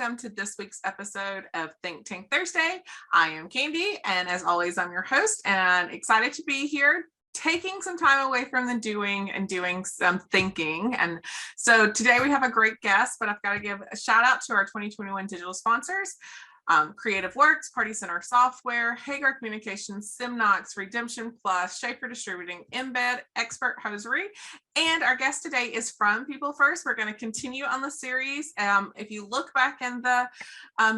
welcome to this week's episode of Think Tank Thursday. I am Candi, and as always, I'm your host and excited to be here, taking some time away from the doing and doing some thinking. And so today we have a great guest, but I've got to give a shout out to our 2021 digital sponsors. Creative Works, Party Center Software, Hagar Communications, Simnox, Redemption Plus, Shaper Distributing, Embed, Expert Hosiery. And our guest today is from People First. We're going to continue on the series. If you look back in the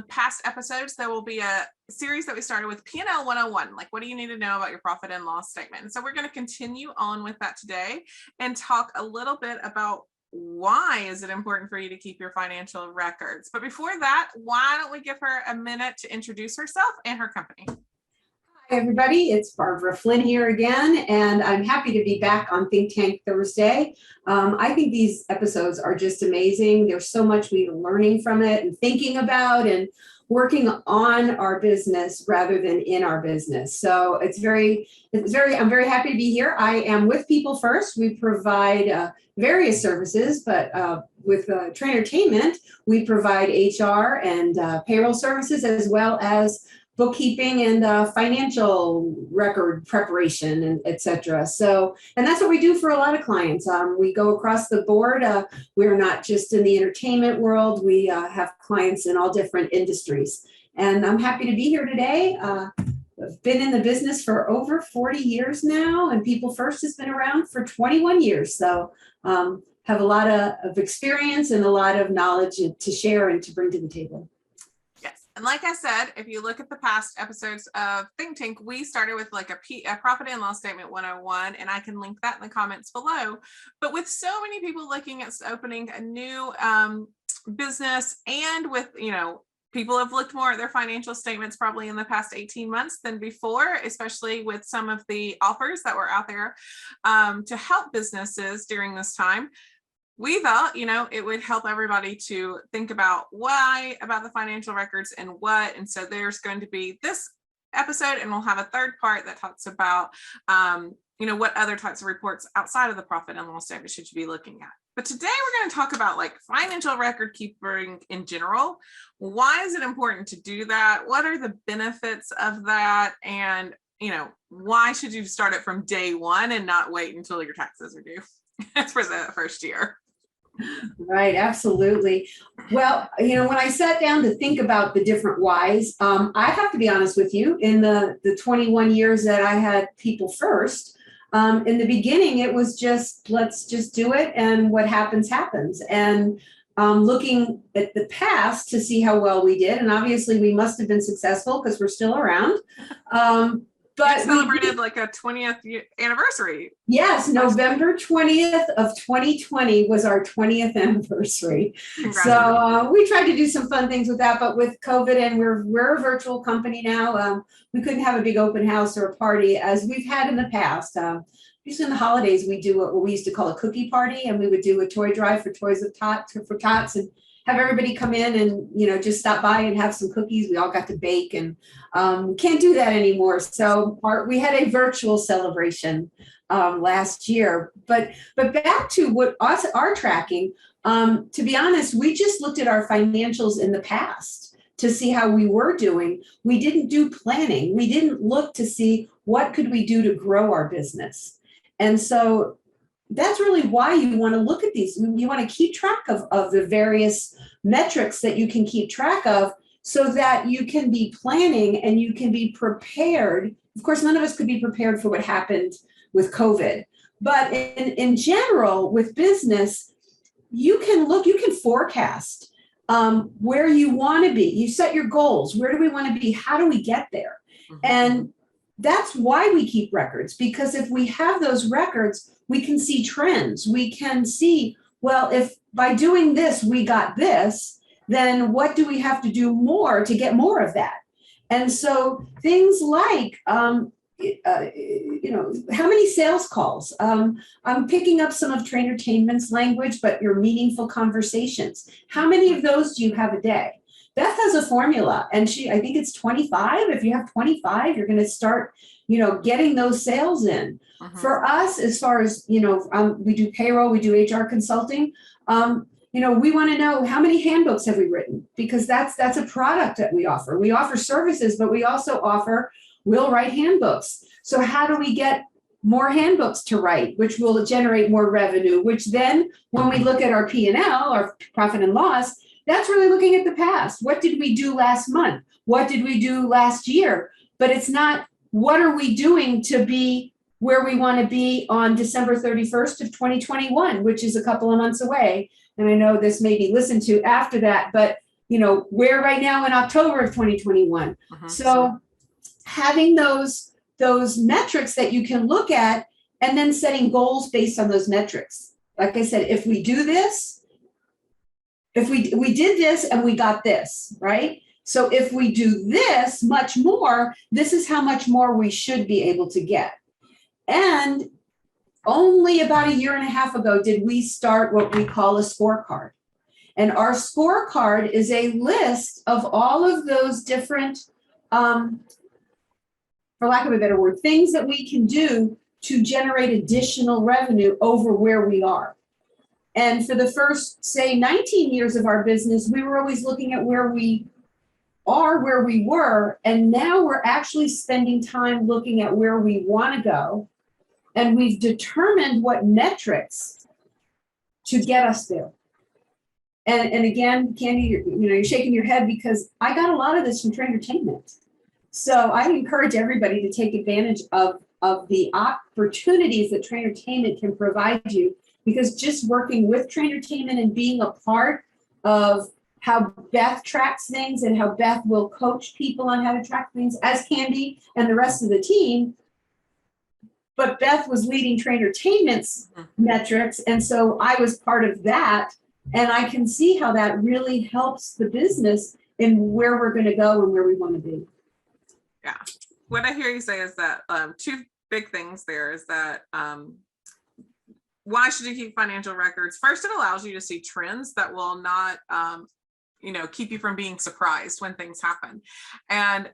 past episodes, there will be a series that we started with P&L 101. Like, what do you need to know about your profit and loss statement? And so we're going to continue on with that today and talk a little bit about why is it important for you to keep your financial records. But before that, why don't we give her a minute to introduce herself and her company. Hi, everybody. It's Barbara Flynn here again, and I'm happy to be back on Think Tank Thursday. I think these episodes are just amazing. There's so much we're learning from it and thinking about and working on our business rather than in our business. So I'm very happy to be here. I am with People First. We provide various services, but with TrainerTainment, we provide HR and payroll services, as well as bookkeeping and financial record preparation, and et cetera. So, and that's what we do for a lot of clients. We go across the board. We're not just in the entertainment world. We have clients in all different industries. And I'm happy to be here today. I've been in the business for over 40 years now, and People First has been around for 21 years. So have a lot of experience and a lot of knowledge to share and to bring to the table. And like I said, if you look at the past episodes of Think Tank, we started with like a profit and loss statement 101, and I can link that in the comments below. But with so many people looking at opening a new business, and with, people have looked more at their financial statements probably in the past 18 months than before, especially with some of the offers that were out there to help businesses during this time. We thought, it would help everybody to think about why about the financial records and what. And so there's going to be this episode, and we'll have a third part that talks about, what other types of reports outside of the profit and loss statement should you be looking at. But today we're going to talk about like financial record keeping in general. Why is it important to do that? What are the benefits of that? And, why should you start it from day one and not wait until your taxes are due? That's for the first year. Right, absolutely. Well, when I sat down to think about the different whys, I have to be honest with you, in the 21 years that I had People First, in the beginning, it was just, let's just do it, and what happens, happens. And looking at the past to see how well we did, and obviously we must have been successful because we're still around. But you celebrated like a 20th anniversary. Yes, November 20th of 2020 was our 20th anniversary. So we tried to do some fun things with that, but with COVID, and we're a virtual company now, we couldn't have a big open house or a party as we've had in the past. Usually in the holidays, we do what we used to call a cookie party, and we would do a toy drive for tots and have everybody come in and, just stop by and have some cookies. We all got to bake, and can't do that anymore. So we had a virtual celebration last year. But back to what our tracking, to be honest, we just looked at our financials in the past to see how we were doing. We didn't do planning. We didn't look to see what could we do to grow our business. And so that's really why you want to look at these. You want to keep track of the various metrics that you can keep track of so that you can be planning and you can be prepared. Of course, none of us could be prepared for what happened with COVID. But in general, with business, you can forecast where you want to be. You set your goals. Where do we want to be? How do we get there? Mm-hmm. And that's why we keep records, because if we have those records, we can see trends. We can see, well, if by doing this, we got this, then what do we have to do more to get more of that? And so things like, how many sales calls? I'm picking up some of TrainerTainment's language, but your meaningful conversations. How many of those do you have a day? Beth has a formula, and I think it's 25. If you have 25, you're going to start, getting those sales in. For us, as far as, we do payroll, we do HR consulting. We want to know how many handbooks have we written, because that's a product that we offer. We offer services, but we also offer, we'll write handbooks. So how do we get more handbooks to write, which will generate more revenue, which then when we look at our P&L, our profit and loss, that's really looking at the past. What did we do last month? What did we do last year? But it's not, what are we doing to be where we want to be on December 31st of 2021, which is a couple of months away. And I know this may be listened to after that, but we're right now in October of 2021. So having those metrics that you can look at, and then setting goals based on those metrics. Like I said, if we do this, if we did this and we got this, right? So if we do this much more, this is how much more we should be able to get. And only about a year and a half ago did we start what we call a scorecard. And our scorecard is a list of all of those different, for lack of a better word, things that we can do to generate additional revenue over where we are. And for the first, say, 19 years of our business, we were always looking at where we are, where we were, and now we're actually spending time looking at where we want to go. And we've determined what metrics to get us there. And again, Candi, you're shaking your head because I got a lot of this from TrainerTainment. So I encourage everybody to take advantage of the opportunities that TrainerTainment can provide you, because just working with TrainerTainment and being a part of how Beth tracks things and how Beth will coach people on how to track things, as Candi and the rest of the team. But Beth was leading TrainerTainment's metrics, and so I was part of that. And I can see how that really helps the business in where we're going to go and where we want to be. Yeah. What I hear you say is that two big things there is that why should you keep financial records? First, it allows you to see trends that will not, keep you from being surprised when things happen. And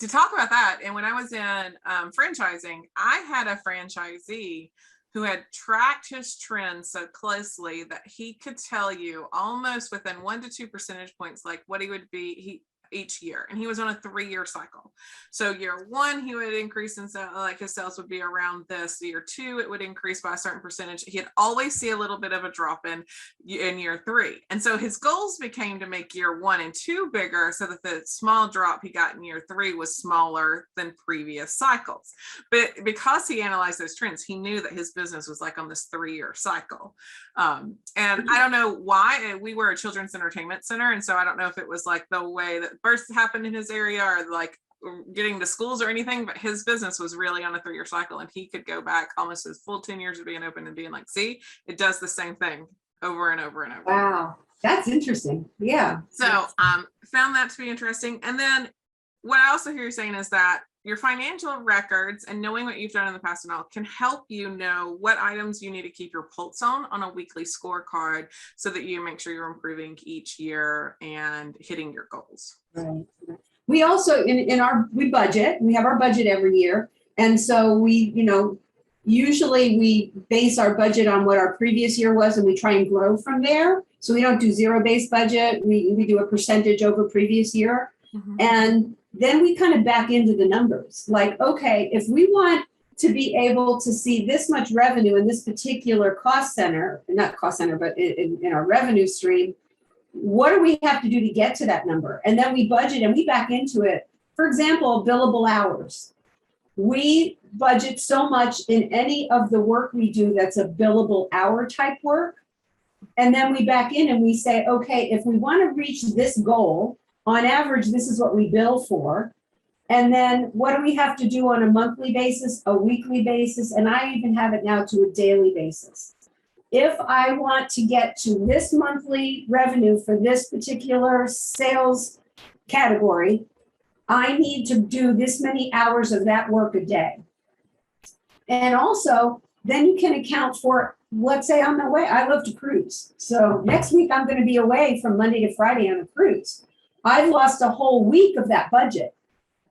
to talk about that, and when I was in franchising, I had a franchisee who had tracked his trends so closely that he could tell you almost within 1 to 2 percentage points, like what he would be each year. And he was on a 3-year cycle. So year 1, he would increase in sales, like his sales would be around this. Year 2, it would increase by a certain percentage. He'd always see a little bit of a drop in year 3. And so his goals became to make year 1 and 2 bigger, so that the small drop he got in year 3 was smaller than previous cycles. But because he analyzed those trends, he knew that his business was like on this 3-year cycle. And I don't know why. We were a children's entertainment center. And so I don't know if it was like the way that births happened in his area or like getting to schools or anything, but his business was really on a 3-year cycle, and he could go back almost his full 10 years of being open and being like, see, it does the same thing over and over and over. Wow, that's interesting. Yeah. So found that to be interesting. And then what I also hear you saying is that your financial records and knowing what you've done in the past and all can help you know what items you need to keep your pulse on a weekly scorecard, so that you make sure you're improving each year and hitting your goals. Right. We also, we budget, we have our budget every year. And so we, usually we base our budget on what our previous year was, and we try and grow from there. So we don't do zero-based budget. We do a percentage over previous year. Mm-hmm. And then we kind of back into the numbers. Like, okay, if we want to be able to see this much revenue in this particular cost center, not cost center, but in our revenue stream, what do we have to do to get to that number? And then we budget and we back into it. For example, billable hours. We budget so much in any of the work we do that's a billable hour type work. And then we back in and we say, okay, if we want to reach this goal, on average, this is what we bill for. And then what do we have to do on a monthly basis, a weekly basis? And I even have it now to a daily basis. If I want to get to this monthly revenue for this particular sales category, I need to do this many hours of that work a day. And also, then you can account for, let's say I'm away. I love to cruise. So next week, I'm going to be away from Monday to Friday on a cruise. I've lost a whole week of that budget.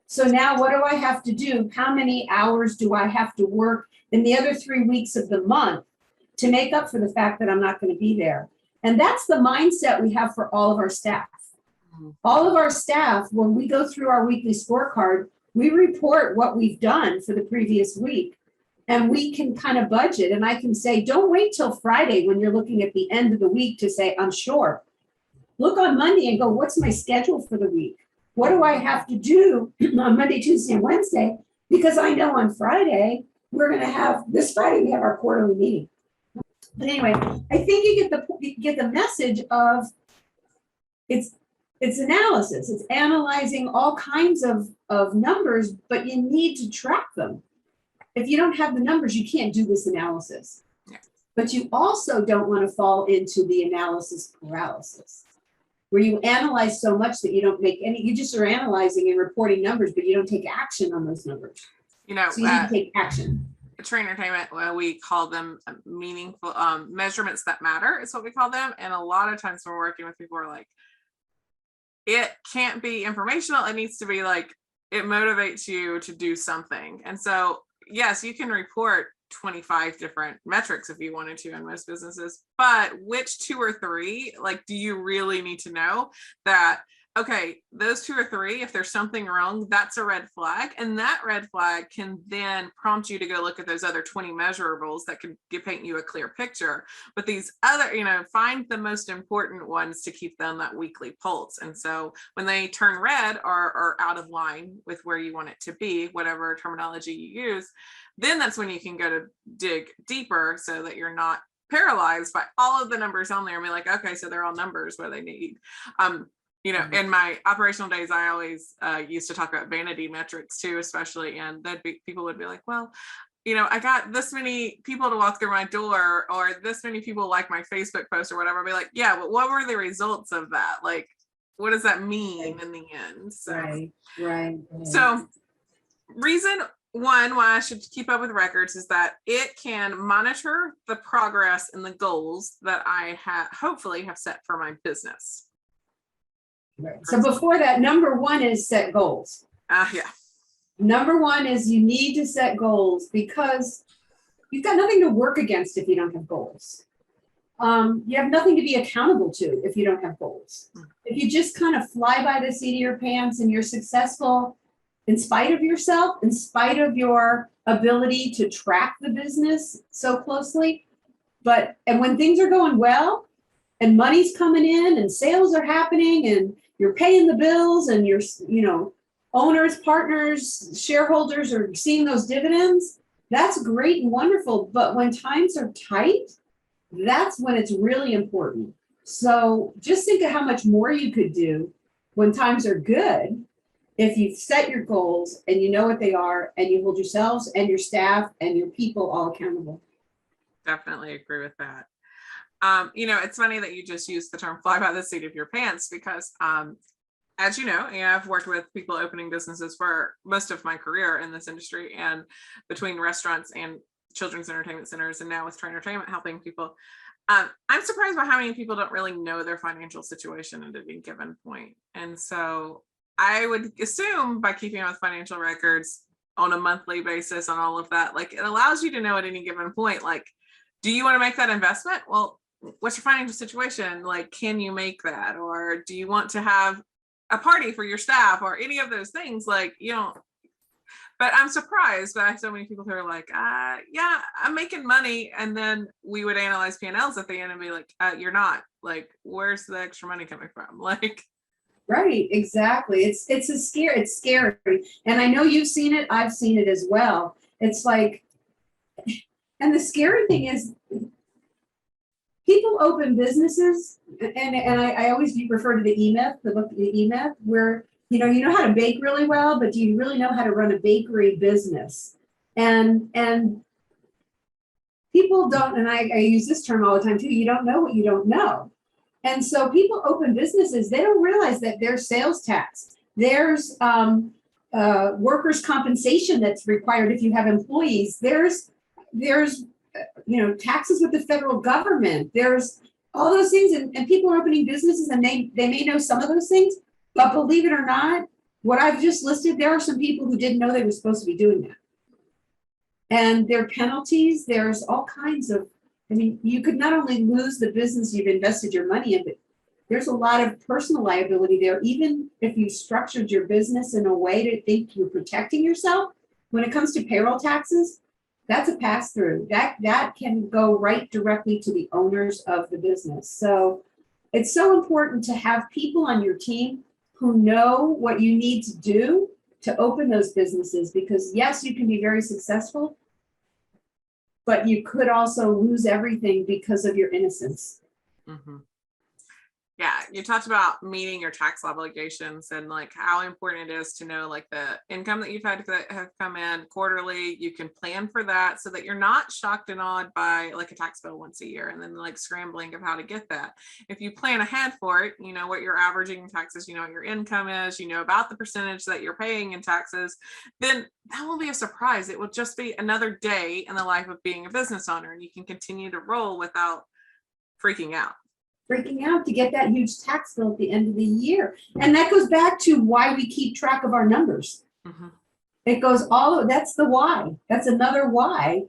So now what do I have to do? How many hours do I have to work in the other 3 weeks of the month to make up for the fact that I'm not going to be there? And that's the mindset we have for all of our staff. All of our staff, when we go through our weekly scorecard, we report what we've done for the previous week. And we can kind of budget. And I can say, don't wait till Friday when you're looking at the end of the week to say, I'm sure. Look on Monday and go, what's my schedule for the week? What do I have to do on Monday, Tuesday, and Wednesday? Because I know on Friday, we're going to have, this Friday, we have our quarterly meeting. But anyway, I think you get the message of it's analysis. It's analyzing all kinds of numbers, but you need to track them. If you don't have the numbers, you can't do this analysis. Yeah. But you also don't want to fall into the analysis paralysis, where you analyze so much that you don't make any, you just are analyzing and reporting numbers, but you don't take action on those numbers. You know, so you need to take action. TrainerTainment, well, we call them meaningful measurements that matter is what we call them. And a lot of times when we're working with people, we're like, it can't be informational. It needs to be like, it motivates you to do something. And so, yes, you can report 25 different metrics if you wanted to in most businesses, but which 2 or 3, like, do you really need to know that, okay, those 2 or 3, if there's something wrong, that's a red flag. And that red flag can then prompt you to go look at those other 20 measurables that can paint you a clear picture. But these other, find the most important ones to keep them that weekly pulse. And so when they turn red or are out of line with where you want it to be, whatever terminology you use, then that's when you can go to dig deeper so that you're not paralyzed by all of the numbers on there and be like, okay, so they're all numbers where they need. In my operational days, I always used to talk about vanity metrics too, especially, and people would be like, well, I got this many people to walk through my door, or this many people like my Facebook post or whatever. I'd be like, yeah, but what were the results of that? Like, what does that mean in the end? So, right. So reason one why I should keep up with records is that it can monitor the progress and the goals that I hopefully have set for my business. Right. So before that, number 1 is set goals. Yeah. Number 1 is you need to set goals, because you've got nothing to work against if you don't have goals. You have nothing to be accountable to if you don't have goals. If you just kind of fly by the seat of your pants and you're successful in spite of yourself, in spite of your ability to track the business so closely, and when things are going well and money's coming in and sales are happening and you're paying the bills and your owners, partners, shareholders are seeing those dividends, that's great and wonderful. But when times are tight, that's when it's really important. So just think of how much more you could do when times are good if you've set your goals and you know what they are, and you hold yourselves and your staff and your people all accountable. Definitely agree with that. It's funny that you just used the term fly by the seat of your pants, because as you know, I've worked with people opening businesses for most of my career in this industry, and between restaurants and children's entertainment centers, and now with TrainerTainment helping people, I'm surprised by how many people don't really know their financial situation at any given point. And so I would assume by keeping up with financial records on a monthly basis on all of that, like, it allows you to know at any given point, like, do you want to make that investment? Well, what's your financial situation? Like, can you make that? Or do you want to have a party for your staff, or any of those things? Like, but I'm surprised by so many people who are like, yeah, I'm making money. And then we would analyze P&Ls at the end and be like, you're not. Like, where's the extra money coming from? Like, right, exactly. It's scary. And I know you've seen it. I've seen it as well. It's like, and the scary thing is, people open businesses, and I always refer to the E-Myth, the book, the E-Myth, where, you know how to bake really well, but do you really know how to run a bakery business? And people don't, and I use this term all the time too, you don't know what you don't know. And so people open businesses, they don't realize that there's sales tax, there's workers' compensation that's required if you have employees, there's taxes with the federal government, there's all those things, and people are opening businesses, and they may know some of those things, but believe it or not, what I've just listed, there are some people who didn't know they were supposed to be doing that. And there are penalties, there's all kinds of I mean, you could not only lose the business you've invested your money in, but there's a lot of personal liability there. Even if you structured your business in a way to think you're protecting yourself, when it comes to payroll taxes, that's a pass through. That can go right directly to the owners of the business. So it's so important to have people on your team who know what you need to do to open those businesses, because yes, you can be very successful, but you could also lose everything because of your innocence. Mm-hmm. Yeah, you talked about meeting your tax obligations and like how important it is to know like the income that you've had that have come in quarterly. You can plan for that so that you're not shocked and awed by like a tax bill once a year and then like scrambling of how to get that. If you plan ahead for it, you know what you're averaging in taxes, you know what your income is, you know about the percentage that you're paying in taxes, then that won't be a surprise. It will just be another day in the life of being a business owner, and you can continue to roll without freaking out To get that huge tax bill at the end of the year. And that goes back to why we keep track of our numbers. Mm-hmm. It goes that's the why. That's another why.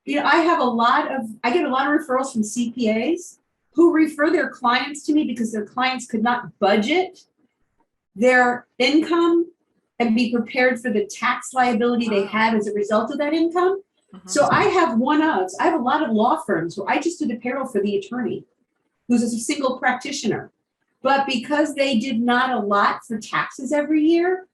You know, I get a lot of referrals from CPAs who refer their clients to me because their clients could not budget their income and be prepared for the tax liability they had as a result of that income. Mm-hmm. So I have a lot of law firms where I just do the payroll for the attorney who's a single practitioner. But because they did not allot for taxes every year,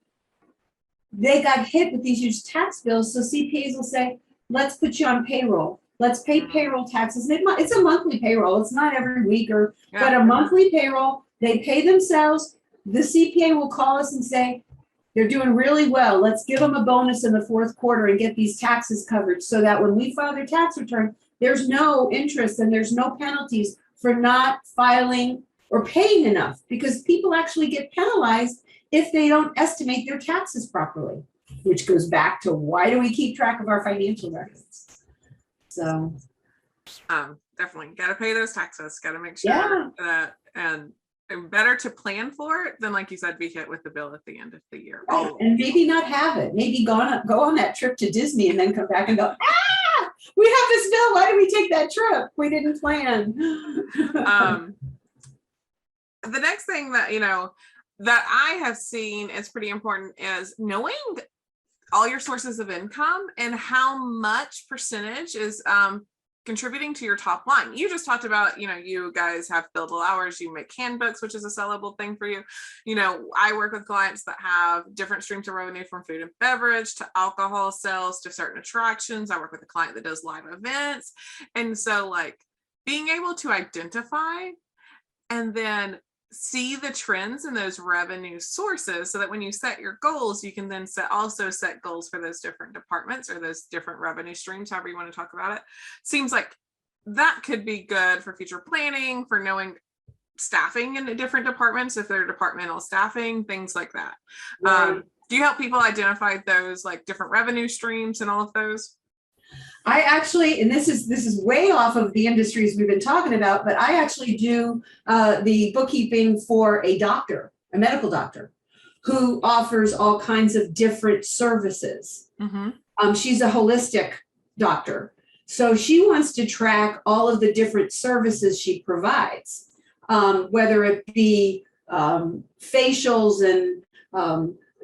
they got hit with these huge tax bills. So CPAs will say, let's put you on payroll. Let's pay payroll taxes. It's a monthly payroll. It's not every week but a monthly payroll. They pay themselves. The CPA will call us and say, they're doing really well. Let's give them a bonus in the fourth quarter and get these taxes covered so that when we file their tax return, there's no interest and there's no penalties for not filing or paying enough, because people actually get penalized if they don't estimate their taxes properly, which goes back to why do we keep track of our financial records? So definitely got to pay those taxes, got to make sure that, and better to plan for it than, like you said, be hit with the bill at the end of the year. Right. And maybe not have it. Maybe go on that trip to Disney and then come back and go, we have this bill. Why did we take that trip? We didn't plan. The next thing that, that I have seen is pretty important is knowing all your sources of income and how much percentage is contributing to your top line. You just talked about, you guys have billable hours, you make handbooks, which is a sellable thing for you. I work with clients that have different streams of revenue, from food and beverage to alcohol sales to certain attractions. I work with a client that does live events. And so like being able to identify and then see the trends in those revenue sources so that when you set your goals, you can then also set goals for those different departments or those different revenue streams, however you want to talk about it. Seems like that could be good for future planning, for knowing staffing in different departments, if they're departmental staffing, things like that. Right. Do you help people identify those like different revenue streams and all of those? I actually, and this is way off of the industries we've been talking about, but I actually do the bookkeeping for a medical doctor, who offers all kinds of different services. Mm-hmm. She's a holistic doctor. So she wants to track all of the different services she provides, whether it be facials and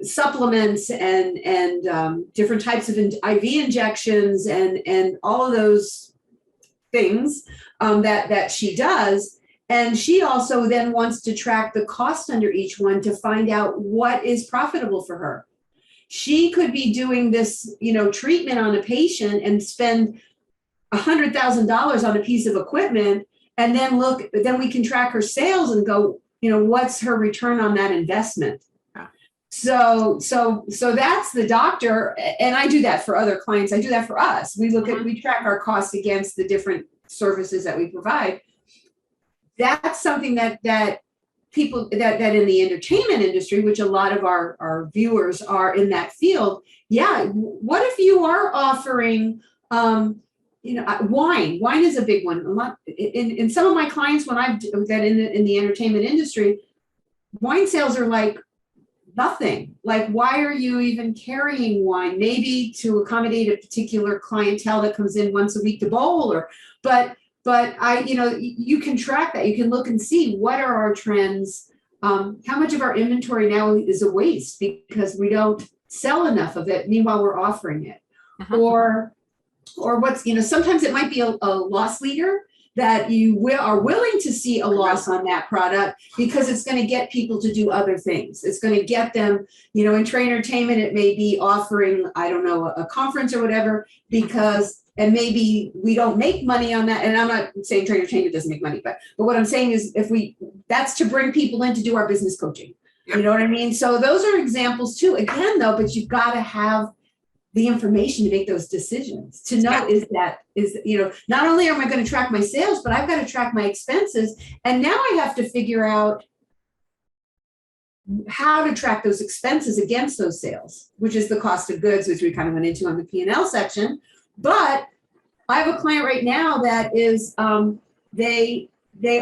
supplements and different types of IV injections and all of those things that she does. And she also then wants to track the cost under each one to find out what is profitable for her. She could be doing this, treatment on a patient and spend $100,000 on a piece of equipment, and then we can track her sales and go, what's her return on that investment? So that's the doctor, and I do that for other clients. I do that for us. We track our costs against the different services that we provide. That's something that people that in the entertainment industry, which a lot of our viewers are in that field. Yeah, what if you are offering, wine? Wine is a big one. A lot in some of my clients when I've that in the entertainment industry, wine sales are like nothing. Like, why are you even carrying wine? Maybe to accommodate a particular clientele that comes in once a week to bowl, but you can track that. You can look and see what are our trends. How much of our inventory now is a waste because we don't sell enough of it. Meanwhile, we're offering it. Or what's, sometimes it might be a loss leader that you are willing to see a loss on that product because it's going to get people to do other things. It's going to get them, in TrainerTainment, it may be offering, I don't know, a conference or whatever, and maybe we don't make money on that. And I'm not saying TrainerTainment doesn't make money, but what I'm saying is that's to bring people in to do our business coaching. Yep. You know what I mean? So those are examples too, again, though, but you've got to have the information to make those decisions, to know not only am I going to track my sales, but I've got to track my expenses. And now I have to figure out how to track those expenses against those sales, which is the cost of goods, which we kind of went into on the P&L section. But I have a client right now that is, they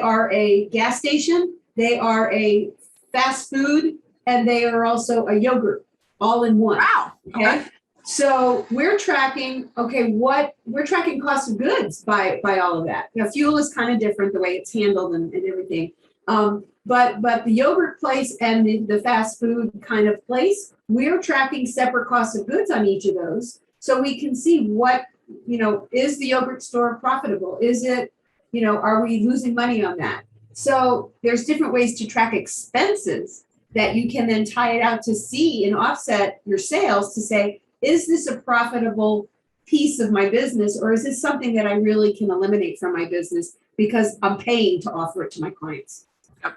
are a gas station, they are a fast food, and they are also a yogurt all in one. Wow. Okay. So we're tracking, we're tracking cost of goods by all of that. Fuel is kind of different, the way it's handled and everything. But the yogurt place and the fast food kind of place, we're tracking separate costs of goods on each of those. So we can see what, is the yogurt store profitable? Is it, are we losing money on that? So there's different ways to track expenses that you can then tie it out to see and offset your sales to say, is this a profitable piece of my business, or is this something that I really can eliminate from my business because I'm paying to offer it to my clients? Yep.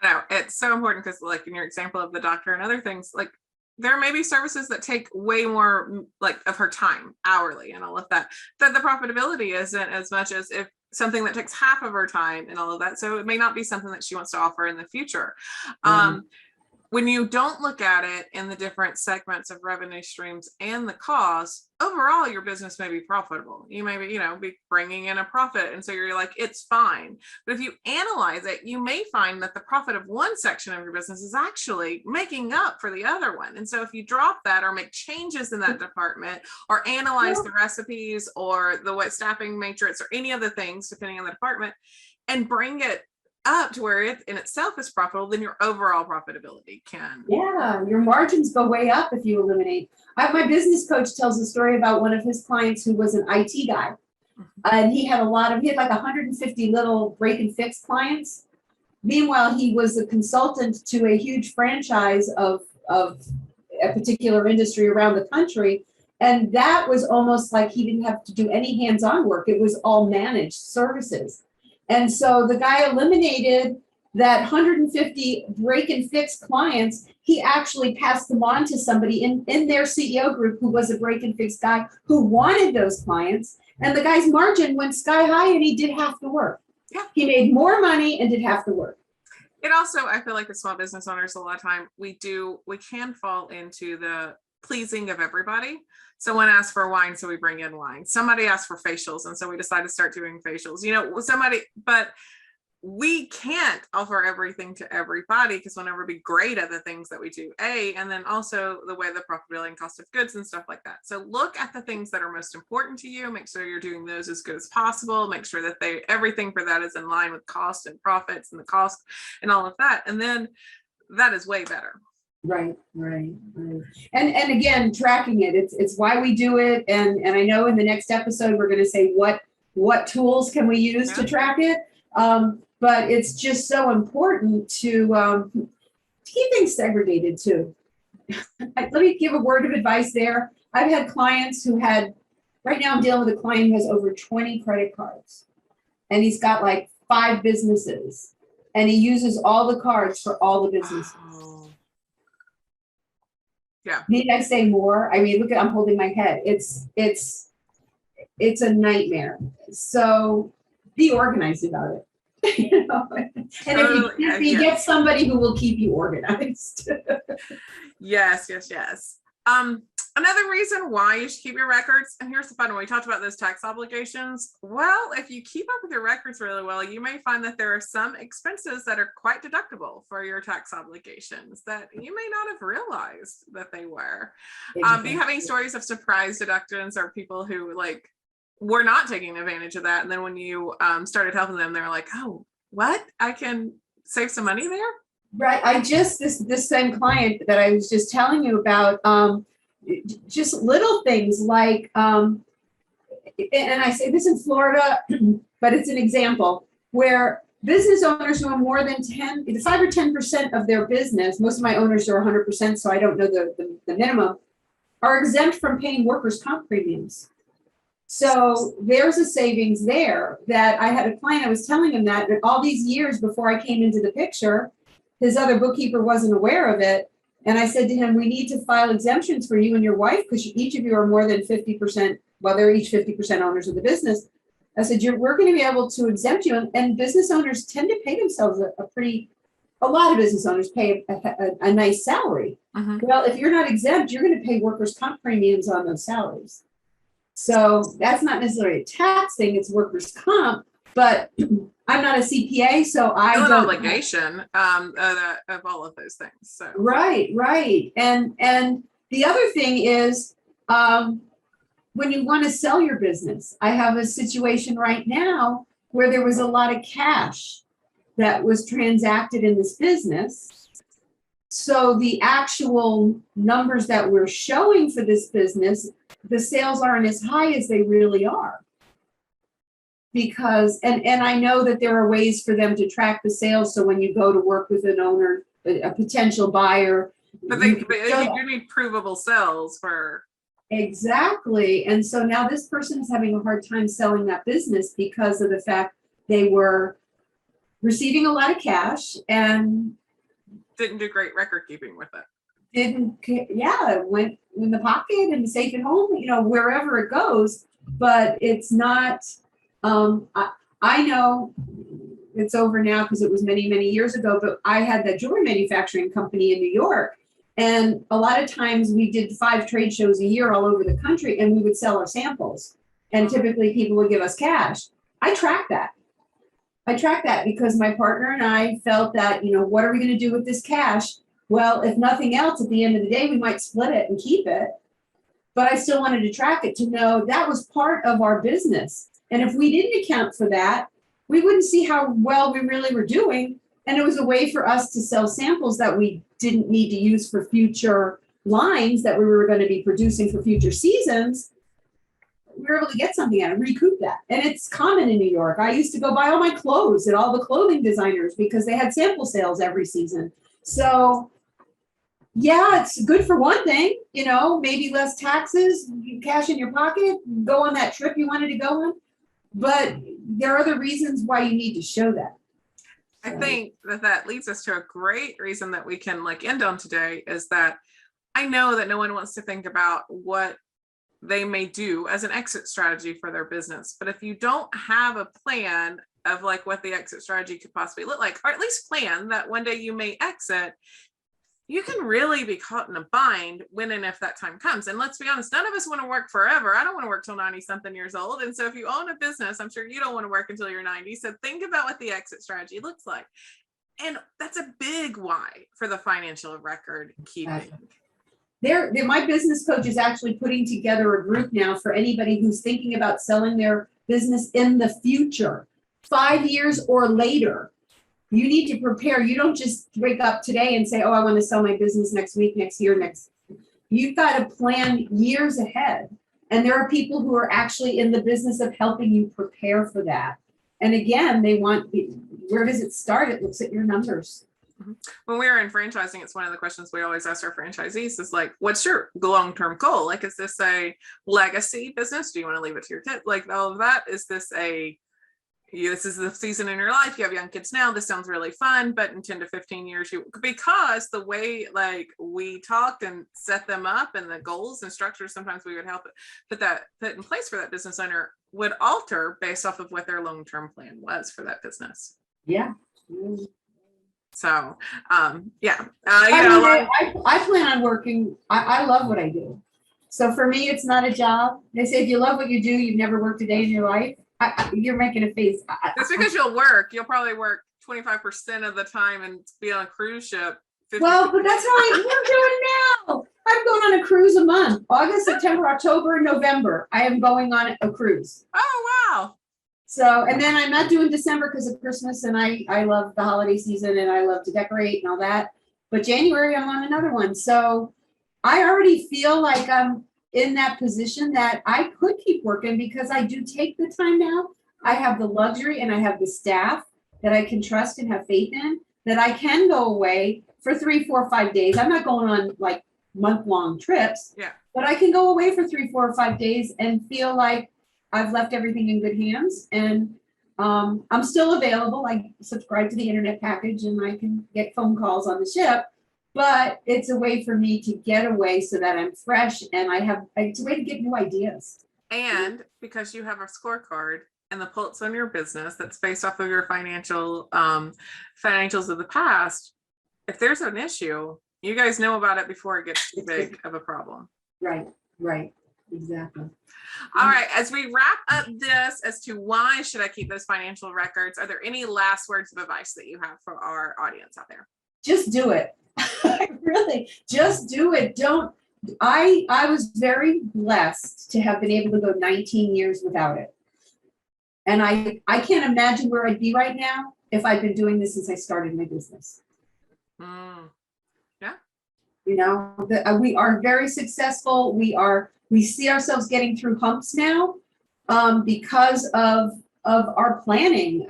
No, it's so important because, like in your example of the doctor and other things, like there may be services that take way more of her time hourly and all of that the profitability isn't as much as if something that takes half of her time and all of that. So it may not be something that she wants to offer in the future. When you don't look at it in the different segments of revenue streams and the cost, overall, your business may be profitable. You may be, be bringing in a profit. And so you're like, it's fine. But if you analyze it, you may find that the profit of one section of your business is actually making up for the other one. And so if you drop that or make changes in that department or analyze the recipes or the staffing matrix or any other things, depending on the department, and bring it up to where it in itself is profitable, then your overall profitability can. Yeah, your margins go way up if you eliminate. My business coach tells a story about one of his clients who was an IT guy. And he had like 150 little break and fix clients. Meanwhile, he was a consultant to a huge franchise of a particular industry around the country. And that was almost like he didn't have to do any hands-on work. It was all managed services. And so the guy eliminated that 150 break and fix clients. He actually passed them on to somebody in their CEO group who was a break and fix guy who wanted those clients. And the guy's margin went sky high and he did half the work. Yeah. He made more money and did half the work. It also, I feel like as small business owners, a lot of time we can fall into the pleasing of everybody. Someone asked for wine, so we bring in wine. Somebody asked for facials, and so we decide to start doing facials. But we can't offer everything to everybody because we'll never be great at the things that we do. And then also the way the profitability and cost of goods and stuff like that. So look at the things that are most important to you. Make sure you're doing those as good as possible. Make sure that everything for that is in line with cost and profits and the cost and all of that. And then that is way better. Right. And again, tracking it, it's why we do it. And I know in the next episode, we're going to say what tools can we use to track it. But it's just so important to keep things segregated too. Let me give a word of advice there. I've had clients right now I'm dealing with a client who has over 20 credit cards and he's got like 5 businesses and he uses all the cards for all the businesses. Oh. Yeah. Need I say more? I mean, I'm holding my head. It's a nightmare. So be organized about it. And if you get somebody who will keep you organized. Yes. Another reason why you should keep your records, and here's the fun one, we talked about those tax obligations. Well, if you keep up with your records really well, you may find that there are some expenses that are quite deductible for your tax obligations that you may not have realized that they were. Do you have any stories of surprise deductions or people who like were not taking advantage of that? And then when you started helping them, they're like, oh, what? I can save some money there? Right. I just, this same client that I was just telling you about, just little things like, and I say this in Florida, but it's an example where business owners who are more than 5 or 10% of their business, most of my owners are 100%, so I don't know the minimum, are exempt from paying workers' comp premiums. So there's a savings there that I had a client, I was telling him that all these years before I came into the picture, his other bookkeeper wasn't aware of it. And I said to him, we need to file exemptions for you and your wife because each of you are more than 50%, well, they're each 50% owners of the business. I said, we're going to be able to exempt you. And business owners tend to pay themselves a lot of business owners pay a nice salary. Well, if you're not exempt, you're going to pay workers' comp premiums on those salaries. So that's not necessarily a tax thing, it's workers' comp, but I'm not a CPA, so I don't. No obligation of all of those things. So. Right. And the other thing is when you want to sell your business, I have a situation right now where there was a lot of cash that was transacted in this business. So the actual numbers that we're showing for this business, the sales aren't as high as they really are. Because, and I know that there are ways for them to track the sales. So when you go to work with an owner, a potential buyer. But you need provable sales for. Exactly. And so now this person is having a hard time selling that business because of the fact they were receiving a lot of cash and didn't do great record keeping with it. It went in the pocket and safe at home, wherever it goes, but it's not, I know it's over now because it was many, many years ago, but I had that jewelry manufacturing company in New York. And a lot of times we did 5 trade shows a year all over the country and we would sell our samples. And typically people would give us cash. I track that because my partner and I felt that, what are we going to do with this cash? Well, if nothing else, at the end of the day, we might split it and keep it. But I still wanted to track it to know that was part of our business. And if we didn't account for that, we wouldn't see how well we really were doing. And it was a way for us to sell samples that we didn't need to use for future lines that we were going to be producing for future seasons. We were able to get something out of recoup that. And it's common in New York. I used to go buy all my clothes at all the clothing designers because they had sample sales every season. So yeah, it's good for one thing, maybe less taxes, cash in your pocket, go on that trip you wanted to go on. But there are other reasons why you need to show that. I think that leads us to a great reason that we can end on today is that I know that no one wants to think about what they may do as an exit strategy for their business. But if you don't have a plan of what the exit strategy could possibly look like, or at least plan that one day you may exit, you can really be caught in a bind when and if that time comes. And let's be honest, none of us want to work forever. I don't want to work till 90 something years old. And so if you own a business, I'm sure you don't want to work until you're 90. So think about what the exit strategy looks like. And that's a big why for the financial record keeping. My business coach is actually putting together a group now for anybody who's thinking about selling their business in the future, 5 years or later. You need to prepare. You don't just wake up today and say, I want to sell my business next week, next year, next. You've got to plan years ahead. And there are people who are actually in the business of helping you prepare for that. And again, where does it start? It looks at your numbers. When we were in franchising, it's one of the questions we always ask our franchisees is what's your long-term goal? Is this a legacy business? Do you want to leave it to your kids? All of that. Is this this is the season in your life, you have young kids now, this sounds really fun, but in 10 to 15 years, because the way we talked and set them up and the goals and structures, sometimes we would help put in place for that business owner would alter based off of what their long-term plan was for that business. Yeah. So, I plan on working. I love what I do. So for me, it's not a job. They say if you love what you do, you've never worked a day in your life. You're making a face. It's because you'll probably work 25% of the time and be on a cruise ship. Well, but that's how we're doing now. I'm going on a cruise a month. August, September, October, and November. I am going on a cruise. Oh, wow. So, and then I'm not doing December because of Christmas, and I love the holiday season and I love to decorate and all that. But January, I'm on another one. So I already feel like I'm in that position that I could keep working because I do take the time now. I have the luxury and I have the staff that I can trust and have faith in, that I can go away for 3, 4, 5 days. I'm not going on like month-long trips, but I can go away for 3, 4, or 5 days and feel like I've left everything in good hands. And I'm still available. I subscribe to the internet package and I can get phone calls on the ship, but it's a way for me to get away so that I'm fresh and it's a way to get new ideas. And because you have a scorecard and the pulse on your business that's based off of your financials of the past, if there's an issue, you guys know about it before it gets too big of a problem. Right, exactly. All right, as we wrap up this as to why should I keep those financial records, are there any last words of advice that you have for our audience out there? Just do it. Really, just do it. I was very blessed to have been able to go 19 years without it. And I can't imagine where I'd be right now if I'd been doing this since I started my business. Yeah. You know, we are very successful. We see ourselves getting through humps now because of our planning.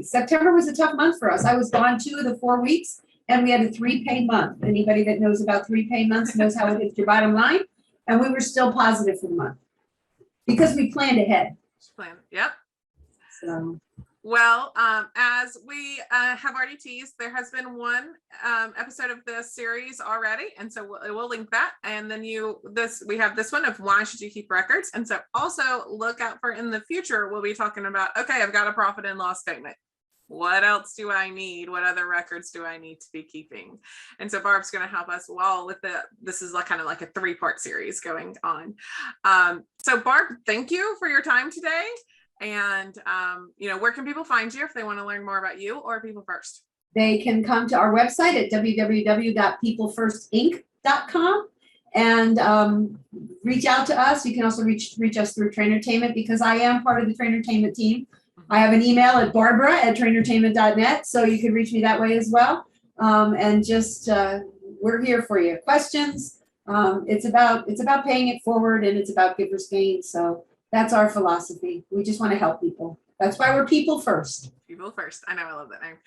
September was a tough month for us. I was gone 2 of the 4 weeks and we had a 3-pay month. Anybody that knows about 3-pay months knows how it hits your bottom line. And we were still positive for the month because we planned ahead. Yep. So. Well, as we have already teased, there has been one episode of this series already, and so we'll link that. And then we have this one of why should you keep records, and so also look out for in the future. We'll be talking about, okay, I've got a profit and loss statement. What else do I need? What other records do I need to be keeping? And so Barb's going to help us with this is kind of like a 3-part series going on. So Barb, thank you for your time today. And, where can people find you if they want to learn more about you or People First? They can come to our website at www.peoplefirstinc.com and reach out to us. You can also reach us through TrainerTainment because I am part of the TrainerTainment team. I have an email at barbara@trainertainment.net, so you can reach me that way as well. And just we're here for you. Questions? It's about paying it forward, and it's about givers gain. So that's our philosophy. We just want to help people. That's why we're People First. People First. I know, I love that name.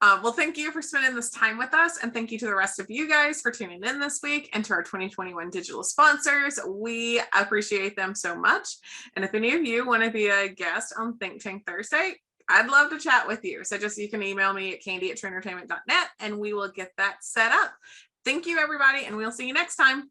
Well, thank you for spending this time with us. And thank you to the rest of you guys for tuning in this week and to our 2021 digital sponsors. We appreciate them so much. And if any of you want to be a guest on Think Tank Thursday, I'd love to chat with you. So you can email me at Candi@TrainerTainment.net and we will get that set up. Thank you, everybody. And we'll see you next time.